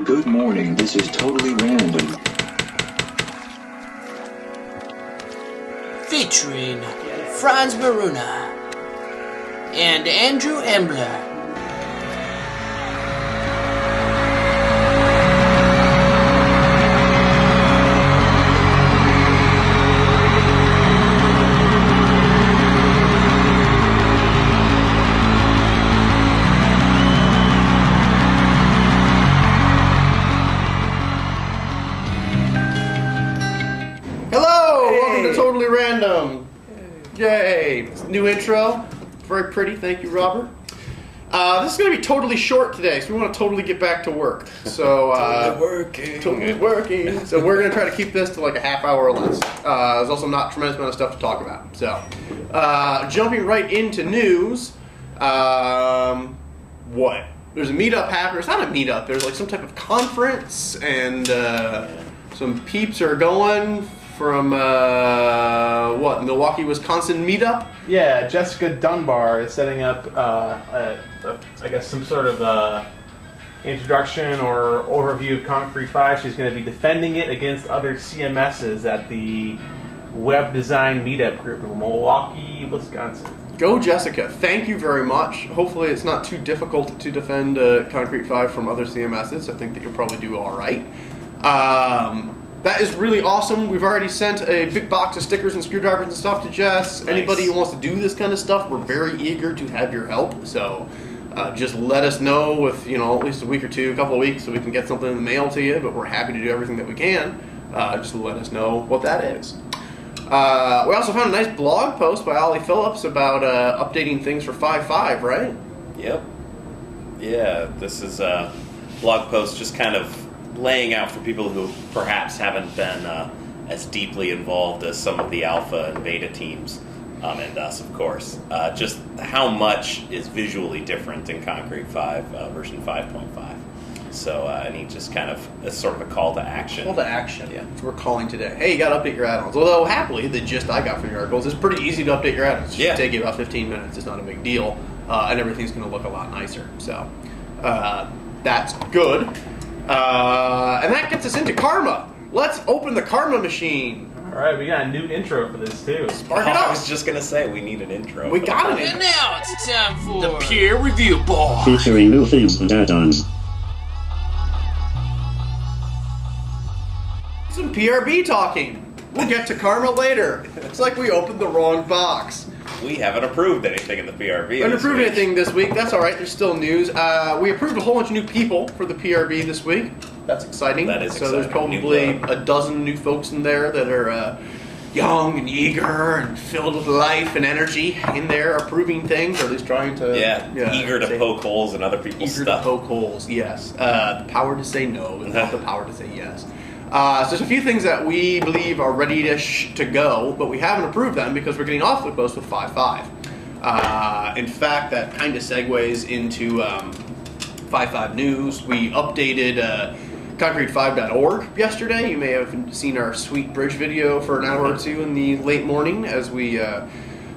Good morning, this is totally random. Featuring Franz Maruna and Andrew Embler. Totally random. Yay. New intro. Very pretty. Thank you, Robert. This is going to be totally short today, so we want to totally get back to work. So, Totally working. So we're going to try to keep this to like a half hour or less. There's also not a tremendous amount of stuff to talk about. So, jumping right into news. What? There's a meetup happening. It's not a meetup. There's like some type of conference, and some peeps are going from Milwaukee, Wisconsin meetup. Yeah, Jessica Dunbar is setting up, I guess, some sort of introduction or overview of concrete5. She's going to be defending it against other CMSs at the Web Design Meetup group in Milwaukee, Wisconsin. Go, Jessica. Thank you very much. Hopefully it's not too difficult to defend concrete5 from other CMSs. I think that you'll probably do all right. That is really awesome. We've already sent a big box of stickers and screwdrivers and stuff to Jess. Nice. Anybody who wants to do this kind of stuff, we're very eager to have your help. So just let us know with, at least a week or two, a couple of weeks, so we can get something in the mail to you. But we're happy to do everything that we can. Just let us know what that is. We also found a nice blog post by Ollie Phillips about updating things for 5.5, right? Yep. Yeah, this is a blog post just kind of laying out for people who perhaps haven't been as deeply involved as some of the alpha and beta teams, and us, of course, just how much is visually different in concrete5 version 5.5. So, and he just kind of, it's sort of a call to action. Call to action, yeah. That's what we're calling today. Hey, you got to update your add-ons. Although, happily, the gist I got from your articles is pretty easy to update your add-ons. It should take you about 15 minutes. It's not a big deal. And everything's going to look a lot nicer. So, that's good. And that gets us into Karma. Let's open the Karma machine. All right, we got a new intro for this, too. Spark it up. I was just going to say, we need an intro. We got an intro. And now it's time for the peer review board. Featuring new things and add-ons. Some PRB talking. We'll get to Karma later. It's like we opened the wrong box. We haven't approved anything in the PRB. We haven't approved anything this week. That's all right. There's still news. We approved a whole bunch of new people for the PRB this week. That's exciting. That is so exciting. There's probably a dozen new folks in there that are young and eager and filled with life and energy in there, approving things, or at least trying to... eager to poke holes in other people's stuff. Eager to poke holes, yes. The power to say no and not the power to say yes. So there's a few things that we believe are ready-ish to go, but we haven't approved them because we're getting awfully close with 5.5. In fact, that kind of segues into 5.5 news. We updated concrete5.org yesterday. You may have seen our sweet bridge video for an hour or two in the late morning as we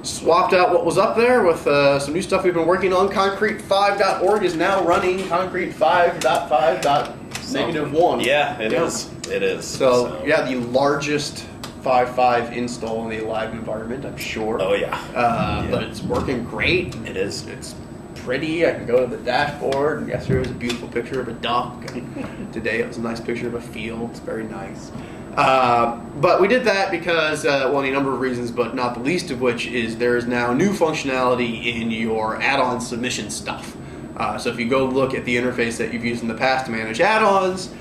swapped out what was up there with some new stuff we've been working on. Concrete5.org is now running concrete5.5.1. Yeah, it is. It is. So, yeah, the largest 5.5 install in a live environment, I'm sure. Oh, yeah. But it's working great. It is. It's pretty. I can go to the dashboard. And yesterday was a beautiful picture of a duck. And today it was a nice picture of a field. It's very nice. But we did that because, any number of reasons, but not the least of which is there is now new functionality in your add-on submission stuff. So if you go look at the interface that you've used in the past to manage add-ons,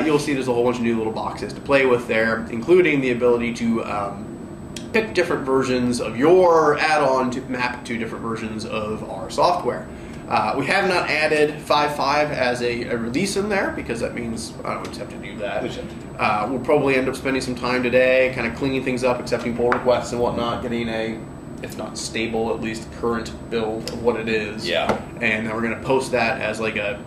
you'll see there's a whole bunch of new little boxes to play with there, including the ability to pick different versions of your add-on to map to different versions of our software. We have not added 5.5 as a release in there because that means we just have to do that. We'll probably end up spending some time today kind of cleaning things up, accepting pull requests and whatnot, getting a, if not stable, at least current build of what it is. Yeah. And then we're going to post that as like a,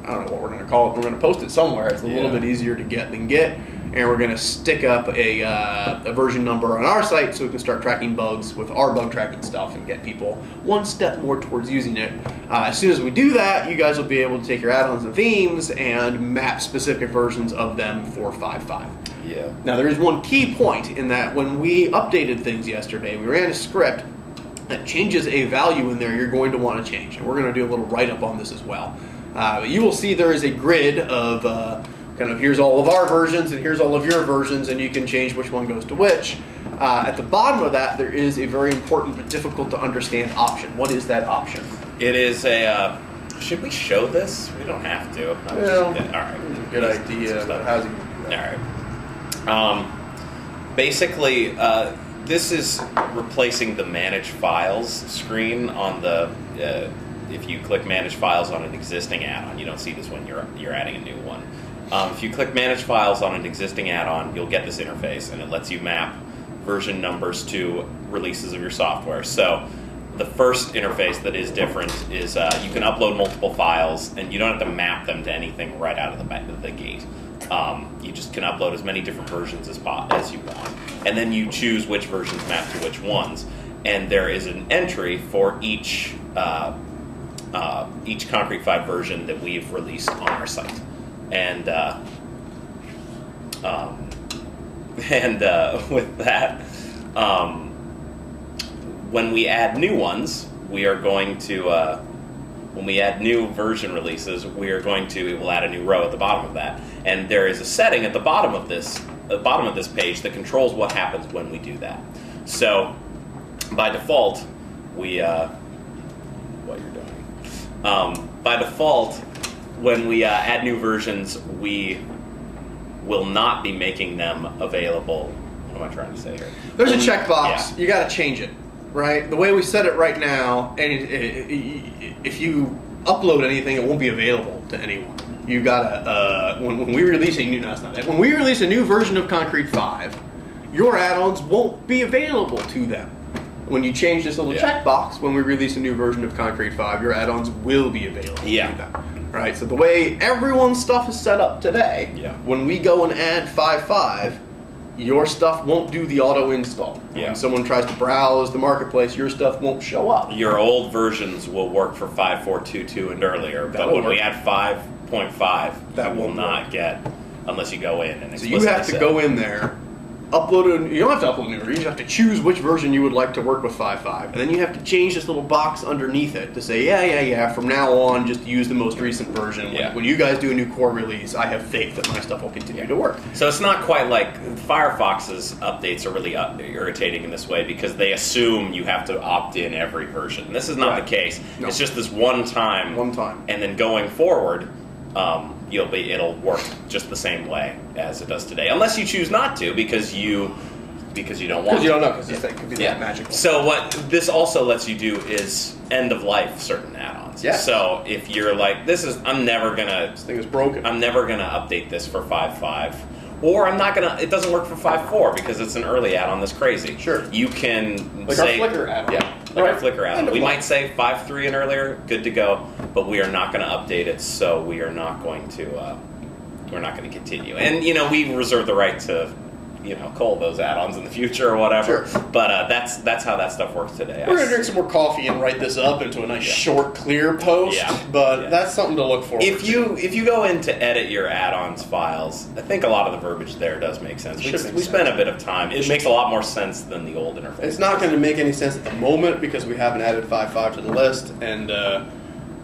I don't know what we're going to call it. We're going to post it somewhere. It's a little bit easier to get than get. And we're going to stick up a version number on our site so we can start tracking bugs with our bug tracking stuff and get people one step more towards using it. As soon as we do that, you guys will be able to take your add-ons and themes and map specific versions of them for 5.5. Yeah. Now, there is one key point in that when we updated things yesterday, we ran a script that changes a value in there you're going to want to change. And we're going to do a little write-up on this as well. You will see there is a grid of kind of here's all of our versions and here's all of your versions, and you can change which one goes to which. At the bottom of that, there is a very important but difficult to understand option. What is that option? It is a. Should we show this? We don't have to. Well, all right. Good idea. But how's it? All right. Basically, this is replacing the Manage Files screen on the. If you click Manage Files on an existing add-on, you don't see this when you're adding a new one. If you click Manage Files on an existing add-on, you'll get this interface, and it lets you map version numbers to releases of your software. So the first interface that is different is you can upload multiple files, and you don't have to map them to anything right out of the gate. You just can upload as many different versions as you want, and then you choose which versions map to which ones. And there is an entry for each concrete5 version that we've released on our site. And with that, when we add new ones, we are going to when we add new version releases, it will add a new row at the bottom of that, and there is a setting at the bottom of this page that controls what happens when we do that. So by default, what you're doing. By default, when we add new versions, we will not be making them available. What am I trying to say here? There's a checkbox. Yeah. You got to change it, right? The way we set it right now, and if you upload anything, it won't be available to anyone. You gotta when we release a new. No, that's not it. When we release a new version of concrete5, your add-ons won't be available to them. When you change this little checkbox, when we release a new version of concrete5, your add-ons will be available to them. Right, so the way everyone's stuff is set up today, when we go and add 5.5, your stuff won't do the auto install. When someone tries to browse the marketplace, your stuff won't show up. Your old versions will work for 5.4.2.2 and earlier, but when we add 5.5, that will not get unless you go in and explicitly So you have to go in there, you don't have to upload a new version, you just have to choose which version you would like to work with 5.5. And then you have to change this little box underneath it to say, from now on, just use the most recent version. When you guys do a new core release, I have faith that my stuff will continue to work. So it's not quite like Firefox's updates are really irritating in this way because they assume you have to opt in every version. This is not the case. No. It's just this one time. And then going forward, it'll work just the same way as it does today, unless you choose not to because you don't want to. Because you don't know, because it could be that magical. So what this also lets you do is end of life certain add-ons. Yeah. So if you're like, this thing is broken. I'm never gonna update this for 5.5. Or it doesn't work for 5.4 because it's an early add-on that's crazy. Sure. You can say... Our Flickr add-on. Yeah, our Flickr add-on. We might say 5.3 and earlier, good to go, but we are not going to update it, so we are not going to continue. And, we reserve the right to, cull those add-ons in the future or whatever. Sure. But that's how that stuff works today. We're going to drink some more coffee and write this up into a nice short, clear post. But that's something to look forward to. If you go in to edit your add-ons files, I think a lot of the verbiage there does make sense. We spent a bit of time. It makes a lot more sense than the old interface. It's not going to make any sense at the moment because we haven't added 5.5 to the list, and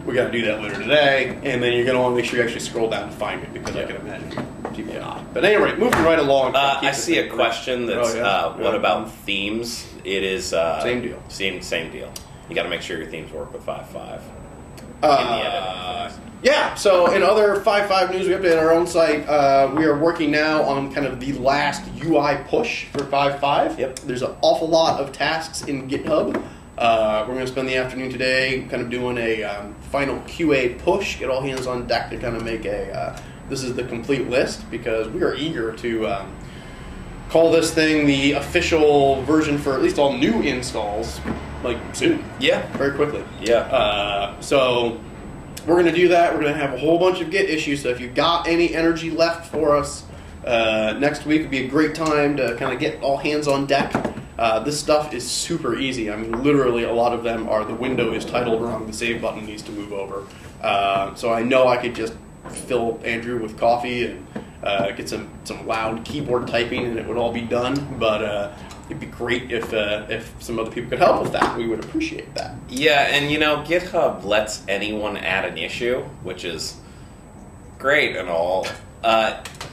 we got to do that later today. And then you're going to want to make sure you actually scroll down to find it because I can imagine people not. But anyway, moving right along. I see a question that's what about themes? It is same deal. Same deal. You got to make sure your themes work with 5.5. So in other 5.5 news, we updated our own site. We are working now on kind of the last UI push for 5.5. Yep. There's an awful lot of tasks in GitHub. We're going to spend the afternoon today kind of doing a final QA push, get all hands on deck to kind of make this is the complete list because we are eager to call this thing the official version for at least all new installs, soon. Yeah. Very quickly. Yeah. So we're going to do that. We're going to have a whole bunch of Git issues, so if you've got any energy left for us, next week would be a great time to kind of get all hands on deck. This stuff is super easy. I mean, literally a lot of them are the window is titled wrong, the save button needs to move over. So I know I could just fill Andrew with coffee and get some loud keyboard typing and it would all be done, but it'd be great if some other people could help with that. We would appreciate that. Yeah, and GitHub lets anyone add an issue, which is great and all.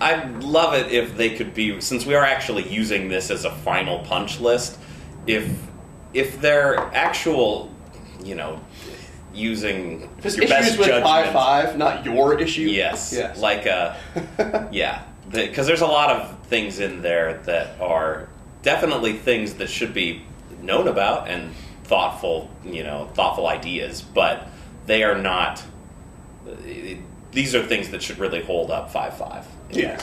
I'd love it if they could be, since we are actually using this as a final punch list, if they're actual, using Just your best issues with judgment. 5.5, not your issue. Yes. Like, yeah. Because there's a lot of things in there that are definitely things that should be known about and thoughtful ideas, but they are not. These are things that should really hold up 5.5. Yeah.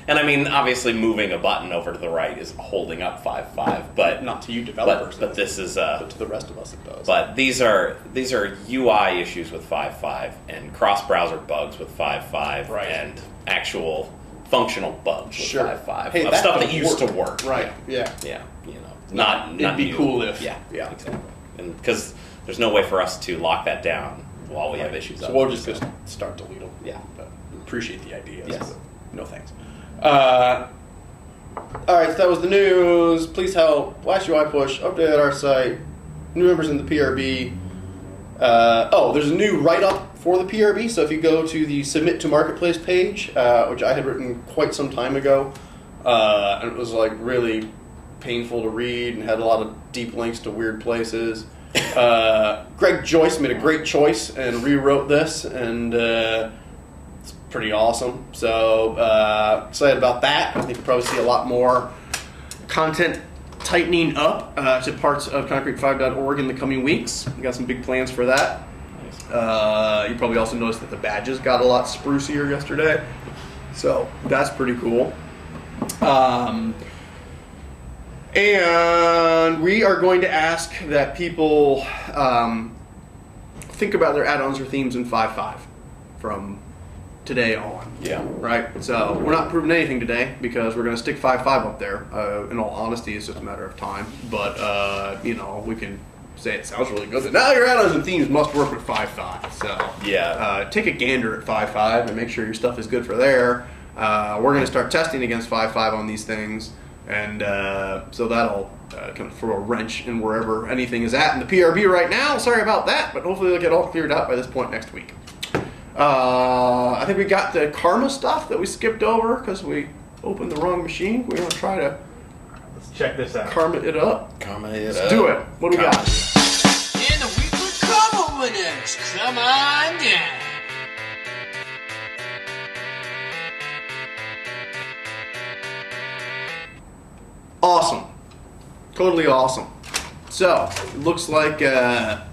And I mean, obviously, moving a button over to the right is holding up 5.5, but Not to you developers. But this is. But to the rest of us, it does. But these are UI issues with 5.5 and cross-browser bugs with 5.5 Right. and actual functional bugs with Sure. 5.5 Hey, of that stuff that could used work. to work. Right. Yeah. Yeah. Not It'd be new. cool if. Yeah. Yeah. Exactly. And because there's no way for us to lock that down while we have issues. So up. we'll just start delete them. Yeah. But appreciate the ideas. Yes. But no thanks. All right, so that was the news. Please help. Last UI push. Update our site. New members in the PRB. There's a new write-up for the PRB. So if you go to the Submit to Marketplace page, which I had written quite some time ago, and it was really painful to read and had a lot of deep links to weird places. Greg Joyce made a great choice and rewrote this, and it's pretty awesome. So excited about that. I think we'll probably see a lot more content tightening up to parts of concrete5.org in the coming weeks. We got some big plans for that. You probably also noticed that the badges got a lot sprucier yesterday, so that's pretty cool. And we are going to ask that people think about their add-ons or themes in 5.5 from today on. Yeah. Right? So we're not proving anything today because we're going to stick 5.5 up there. In all honesty, it's just a matter of time. But, we can say it sounds really good. But now your add-ons and themes must work with 5.5. So Yeah. take a gander at 5.5 and make sure your stuff is good for there. We're going to start testing against 5.5 on these things. And so that'll kind of throw a wrench in wherever anything is at in the PRB right now. Sorry about that, but hopefully it'll get all cleared out by this point next week. I think we got the karma stuff that we skipped over because we opened the wrong machine. We're going to try to Let's check this out. karma it up. Let's Do it. What do we got? And the weekly karma winners, come on down. Awesome. Totally awesome. So, it looks like Now,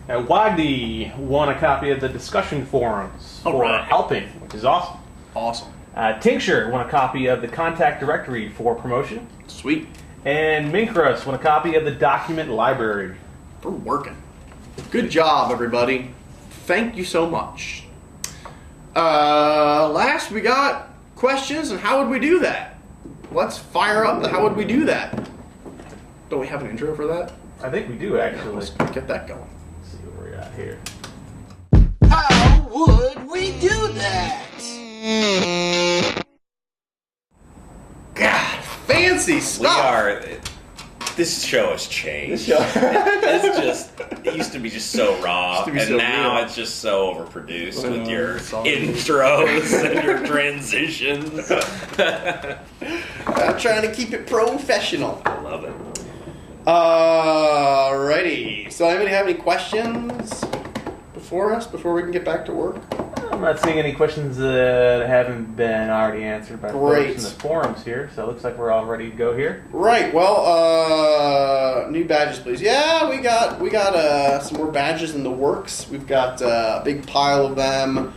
Wagdy won a copy of the discussion forums for Alright. helping, which is awesome. awesome. Tincture won a copy of the contact directory for promotion. Sweet. And Minkrus won a copy of the document library. We're working. Good job, everybody. Thank you so much. Last, we got questions, and how would we do that? Let's fire up the how would we do that. Don't we have an intro for that? I think we do, actually. Let's get that going. Let's see what we got here. How would we do that? God, fancy We stuff. are. This show has changed. This show- It used to be just so raw, Used to be and so now real. it's just so overproduced I with know, your it's all- intros and your transitions. I'm trying to keep it professional. I love it. Alrighty. So, anybody have any questions before we can get back to work? I'm not seeing any questions that haven't been already answered by Great. folks in the forums here, so it looks like we're all ready to go here. Right. Well, new badges, please. Yeah, we got some more badges in the works. We've got a big pile of them.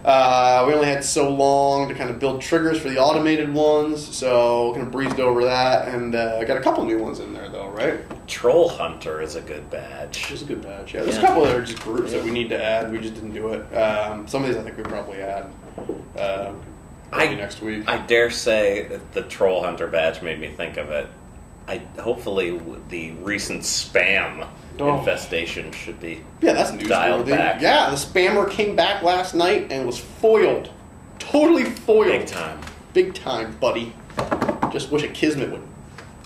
We only had so long to kind of build triggers for the automated ones, so kind of breezed over that, and got a couple new ones in there, though, right? Troll Hunter is a good badge. It's a good badge, yeah. There's a couple other just groups that we need to add. We just didn't do it. Some of these I think we probably add maybe next week. I dare say that the Troll Hunter badge made me think of it. Hopefully the recent spam infestation should be that's dialed newsworthy. back. Yeah, the spammer came back last night and was foiled. Totally foiled. Big time. Big time, buddy. Just wish a Kismet would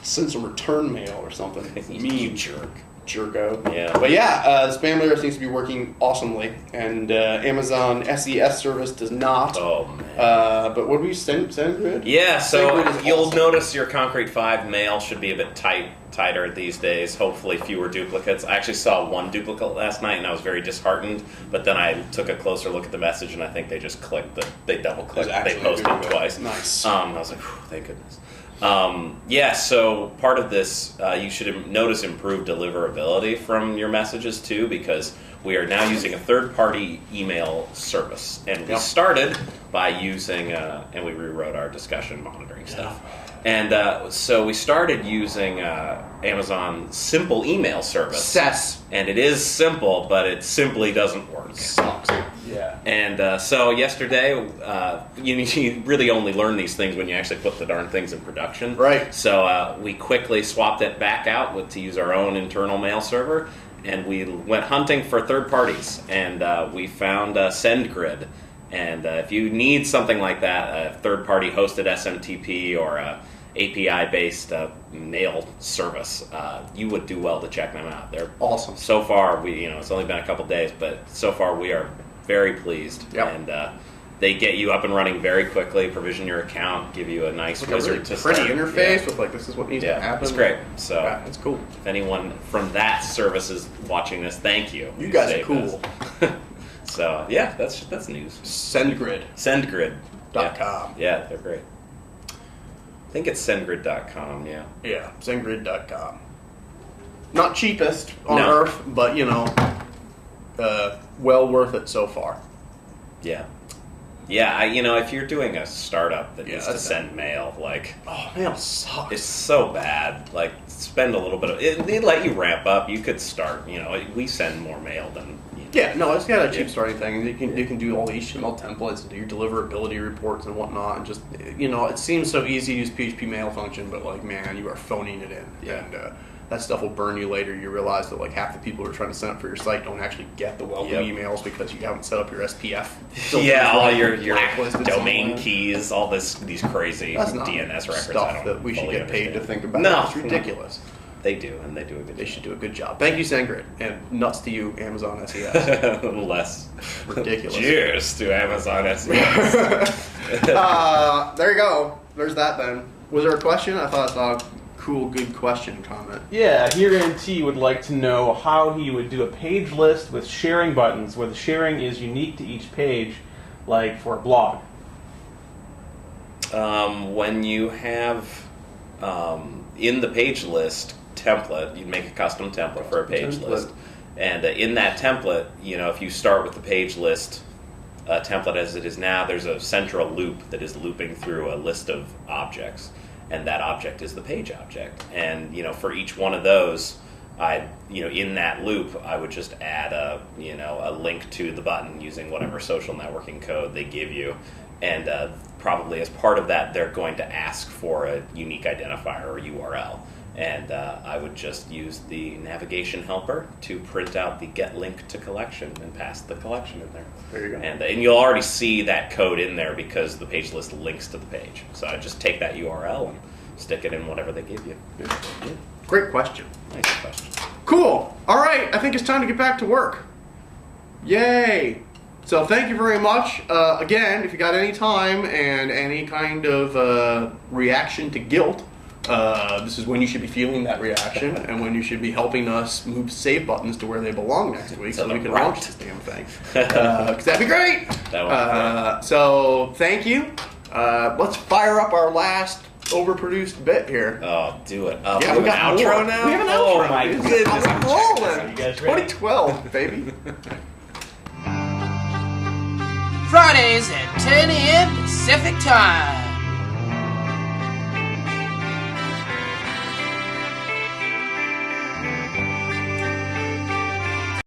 send some return mail or something. You jerk. Jerko. Yeah. But yeah, the spam layer seems to be working awesomely, and Amazon SES service does not. Oh, man. But what do we SendGrid? Yeah, so SendGrid is you'll awesome. notice your concrete5 mail should be a bit tighter these days. Hopefully fewer duplicates. I actually saw one duplicate last night and I was very disheartened, but then I took a closer look at the message and I think they just clicked, they double clicked, they posted it twice. Nice. I was like, thank goodness. So part of this, you should notice improved deliverability from your messages too, because we are now using a third-party email service, and we started by using, and we rewrote our discussion monitoring stuff, and so we started using Amazon Simple Email Service. SES. And it is simple, but it simply doesn't work. Sucks. Yeah. And so yesterday, you really only learn these things when you actually put the darn things in production. Right. So we quickly swapped it back out to use our own internal mail server, and we went hunting for third parties, and we found SendGrid. And if you need something like that, a third-party hosted SMTP or a API-based mail service, you would do well to check them out. They're awesome. So far, it's only been a couple days, but so far we are very pleased. Yep. And they get you up and running very quickly, provision your account, give you a nice wizard to pretty start. interface with like, this is what needs to happen. It's great. So it's cool. if anyone from that service is watching this, thank you. You guys are saved cool. us. So yeah, that's news. SendGrid. SendGrid.com. Yeah, they're great. I think it's SendGrid.com, yeah. Yeah, SendGrid.com. Not cheapest on No. earth, but well worth it so far. Yeah. Yeah, if you're doing a startup that needs to send mail, Oh, mail sucks. it's so bad. Spend a little bit of it. They let you ramp up. You could start. We send more mail than. Yeah, no, it's got a cheap starting thing. You can do all the HTML templates and do your deliverability reports and whatnot, and just it seems so easy to use PHP mail function, but man, you are phoning it in, and that stuff will burn you later. You realize that half the people who are trying to sign up for your site don't actually get the welcome emails because you haven't set up your SPF. Yeah, all your blacklisted domain somewhere. keys, all these crazy That's not DNS records. I stuff don't that we should fully get paid to understand. think about. No, It's ridiculous. They do, and they do a good They job. should do a good job. Thank you, SendGrid, and nuts to you, Amazon SES. Less. Ridiculous. Cheers to Amazon SES. There you go. There's that then. Was there a question? I thought I saw a cool, good question comment. Yeah, here NT would like to know how he would do a page list with sharing buttons, where the sharing is unique to each page, like for a blog. When you have in the page list template, you'd make a custom template for a page list. And in that template, if you start with the page list template as it is now, there's a central loop that is looping through a list of objects. And that object is the page object. And, for each one of those, in that loop, I would just add a link to the button using whatever social networking code they give you. And probably as part of that, they're going to ask for a unique identifier or URL. And I would just use the navigation helper to print out the get link to collection and pass the collection in there. There you go. And you'll already see that code in there because the page list links to the page. So I just take that URL and stick it in whatever they give you. Yeah. Great question. Nice question. Cool. All right. I think it's time to get back to work. Yay. So thank you very much. Again, if you got any time and any kind of reaction to guilt, this is when you should be feeling that reaction and when you should be helping us move save buttons to where they belong next week so we can launch this damn thing. Because that'd be great. That would be great. So thank you. Let's fire up our last overproduced bit here. Oh, do it. Yeah, we we got have an outro more. now? We have an Oh outro. my dude. goodness. I'm rolling. You guys ready? 2012, baby. Fridays Tuesdays at 10 a.m. Pacific Time.